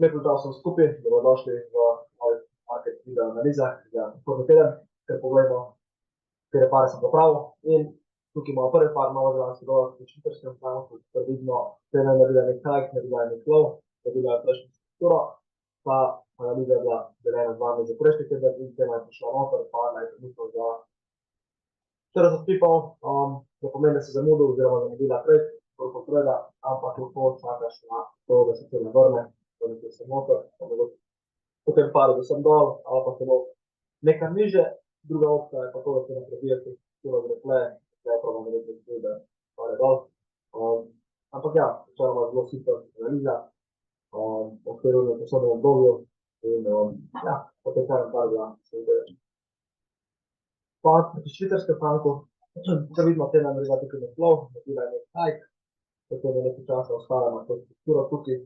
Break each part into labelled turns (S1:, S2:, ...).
S1: Lep pozdrav vsem skupaj, dobrodošli v novi market video analizah za prihodnji teden, ker pogledamo, katere pare sem popravil. In tukaj imamo prvi par novozelandski dolar v švicarskem franku, ker vidimo, da je naredila nek hike, naredila nek low, naredila je prejšnjo strukturo, pa analiza je bila deljena z vami za prejšnji teden in tema je prišla noter, pa naj trenutno za 40 pipov, ne pomeni, da se zamudil oziroma zamudila trade, koliko trada, ampak lahko čakaš na to, da se cena vrne, da nekaj se noter, pa mogoče potem pare do sem dol, ali pa celo nekaj niže, druga opcija je pa to, da se ne prebijete, kilo gretle, da je prav narediti, da pare dol. Ampak ja, načeloma zelo super analiza, v okviru posebnem obdobju in ja, potem par za se vdeleči. Pa pri švicarskem franku, če vidimo cena naredila tukaj nek low, naredila je nek hike, potem je nekaj časa ostala na to strukturo tukaj,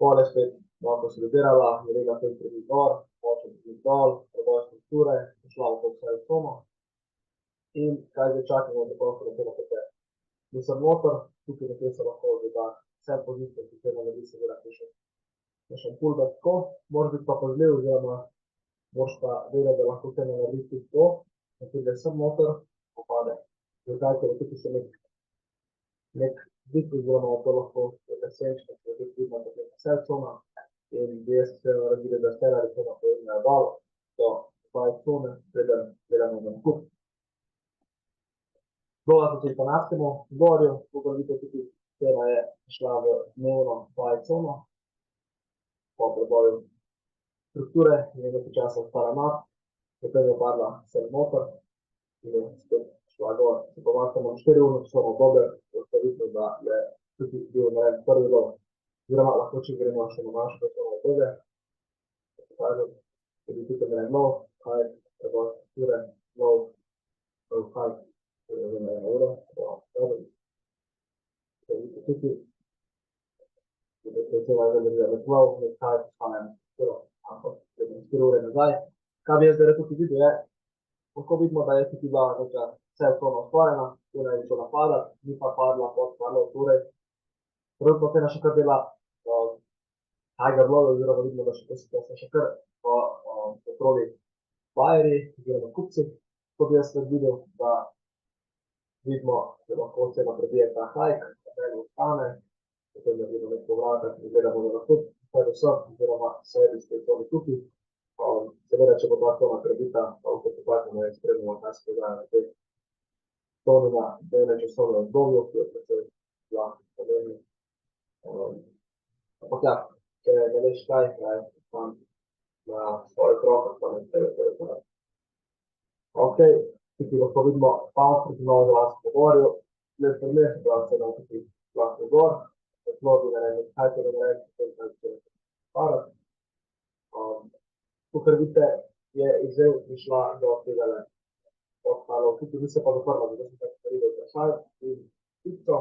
S1: pole spet malo konsolidirala, naredila pet prebit gor, počet prebit dol, preboj strukture, prišla v to vse cono in kaj zdaj čakamo, da končno da cena potem. Mislim noter, tukaj nekaj se lahko da vse pozicije, ki cena naredi se vera piše. Še pullback tako, moraš biti pa pazljiv, oziroma moraš pa vedeti, da lahko cena naredi tudi to, da pride sem noter, popade. Zakaj, ker je tukaj še nek dvig, oziroma to lahko presenečka, če je tudi vidno, da je vse cona in gdje se sve naredili, da stellari cona pojednejo dol, do svoje cone, preden gledamo za nakup. Dolar tudi po naskemu gorju, kako vidite tudi cena je šla v dnevno svoje cono, po preboju strukture in je nekaj časa ostala mat, potem je padla sem noter in je spet šla gor. Se pomakamo na 4-urno časovno obdobje, je vidno, da je tudi bil narejen prvi low, oziroma lahko če gremo še na našo časovno obdobje, da bi tukaj narejen low, high, preboj strukture, low, high, tudi je narejen uro, da vidite tukaj, da se cena zadržila nek low, nek high, spanem strukturo, ampak 4 ure nazaj. Kaj bi jaz zdaj tukaj videl je, lahko vidimo, da je tukaj bila neka vse cona ustvarjena, cena je začela padati, ni pa padla pod padlo, torej trenutno cena še kar dela higher low, oziroma vidimo, da se še kar v kontroli buyeri, oziroma kupci, ko bi jaz videl, da vidimo, da lahko cena prebije ta hike, da ne ostane, potem je vidno nek povratek in gledamo na nakup, predvsem, oziroma sebi spet coni tukaj. Seveda, če bo ta cona prebita, pa lahko potaknemo in spremljamo, kaj se dogaja na tej coni na delne časovne obdobju, ki je precej lahko pomembno. Ampak ja, če ne veš kaj, tam na svoje krokah, pa ne tebe telefona. Ok, tukaj lahko vidimo pound proti novozelandskemu gorju, lep primer, da se nam tukaj lahko gor, tako bi naredili, kaj te da narediti, potem kaj se parati. Tukaj vidite, je izvel prišla do tega ostalo, tukaj bi se pa zaprla, da sem tako naredil vprašaj in tipco,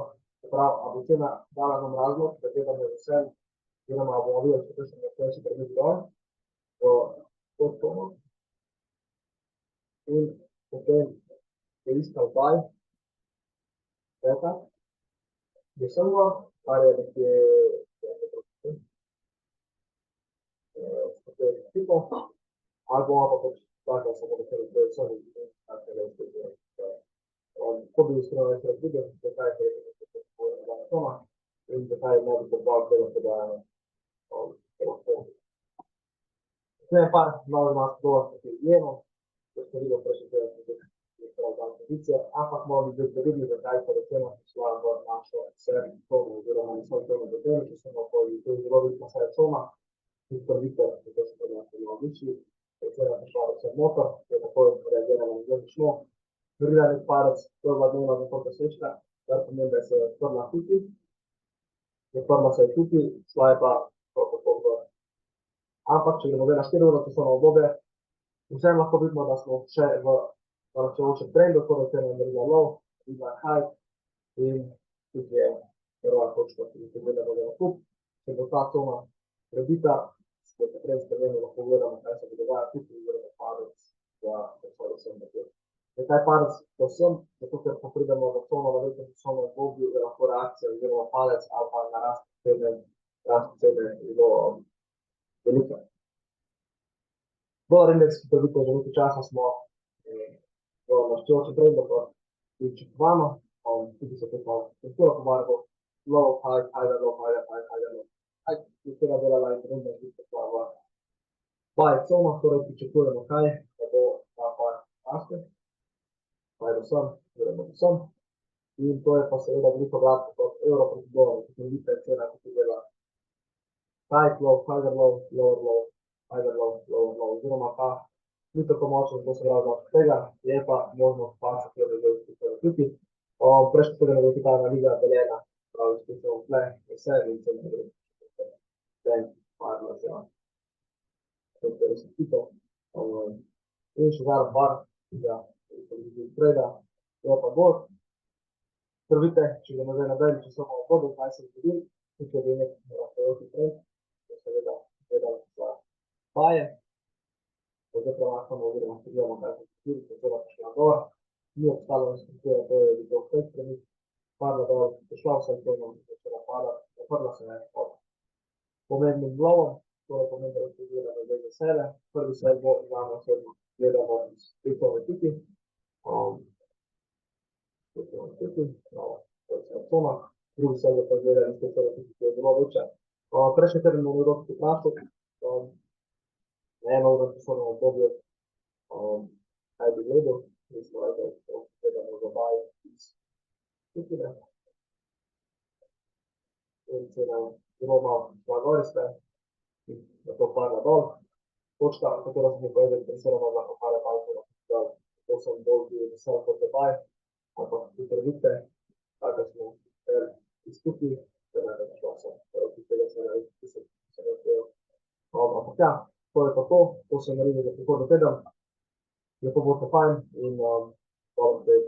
S1: prav, a bo cena dala nam razlog, da gledamo vsem, oziroma bomo videli, če še nekaj še prebiti dol, v to tono. In potem je iskal buy, peta, decembra, kar je nekje tipo, ali bomo pa pač tako samo da se vsem tako da vsega. Ko bi iskreno nekaj razvidel, zakaj je nekaj toma in zakaj ne bi podval tega podajanja telefonu. Zdaj je par novozelandskih dolarskih ki je jeno, ko ste videli prejšnji teden, ki je prav dan pozicije, ampak moramo biti previdni, zakaj se recimo šla v našo serijo tono, oziroma nismo tono do teme, če smo okoli, to je zelo vidno se je cona, tudi prvite, zato se to nekaj odličili, ker je cena prišla vse motor, ki je takoj reagirala na zelo šlo. Vrila nek parec, to je bila dnevna zaprta svečka, kar pomeni, da se je odprla tukaj, odprla se je tukaj, šla je pa tako gor. Ampak, če gremo na 4 uro časovno obdobje, vsem lahko vidimo, da smo še v naraščajočem trendu, torej cena je naredila low, naredila high in tukaj je prva točka, ki gledamo za nakup. Če bo ta cona prebita, se potem spremljamo, lahko gledamo, kaj se bo dogaja tukaj, oziroma padec za vsega sem nekaj. Zakaj padec povsem? Zato, ker ko pridemo v cono v velikem časovnem obdobju, je lahko reakcija oziroma padec ali pa narast cene rast cene zelo velika. Dolar indeks, ki je vidite, že nekaj časa smo v navščevajočem trendu, kot pričakovano, tudi se tukaj strukturo pomarbo, low, high, high, low, high, high, high, low. Iz tega delala in trenda, ki se pa v buy cone, torej pričakujemo kaj, da bo ta par raste, pa je do sem, gremo do sem. In to je pa seveda veliko vratno kot evro proti dolarju, ki vidite cena, ki se dela high low, higher low, lower low, higher low, lower low, oziroma pa ni tako močno, da se pravi od tega, je pa možnost pasa, ki je že izpisano tukaj. Prejšnji tega ne bo ta analiza deljena, pravi izpisano tle, vse in se ne gre. Ten, parno se vam. To je resničito. In še zadnji par, ja, treda, je pa bolj. Vidite, če ga zdaj nadalje, če samo obdobje, kaj se zgodi, tukaj je nek razpojoči trend, to seveda gledal za baje, zdaj premaknemo oziroma se gledamo, kaj se zgodi, ko seveda prišla dol, ni obstalo na struktura, to je videl vse strani, padla dol, prišla vse strani, začela pada, zaprla se ne, pod pomembnim glovom, to je pomembno, da se gleda na zdaj sebe, prvi sebe bo imamo osebno, gledamo iz pitove tipi, drugi se je pa gledali, da je zelo večja. Prejšnji teden imamo evropski plastik, na eno uro časovno obdobje, kaj bi gledal, mi smo rekli, da gledamo za baj iz tukine. In cena zelo malo šla gori ste, in na to padla dol. Točka, katero smo povedali, interesiramo, da popade palcero, to sem bolj bil vesel kot za baj, ampak tukaj vidite, tako smo izkupi, da ne da šlo se, ki tega se ne izkupi. Ampak ja, to je pa to se naredili za prihodno teden. Lepo bo to fajn in dobro, da je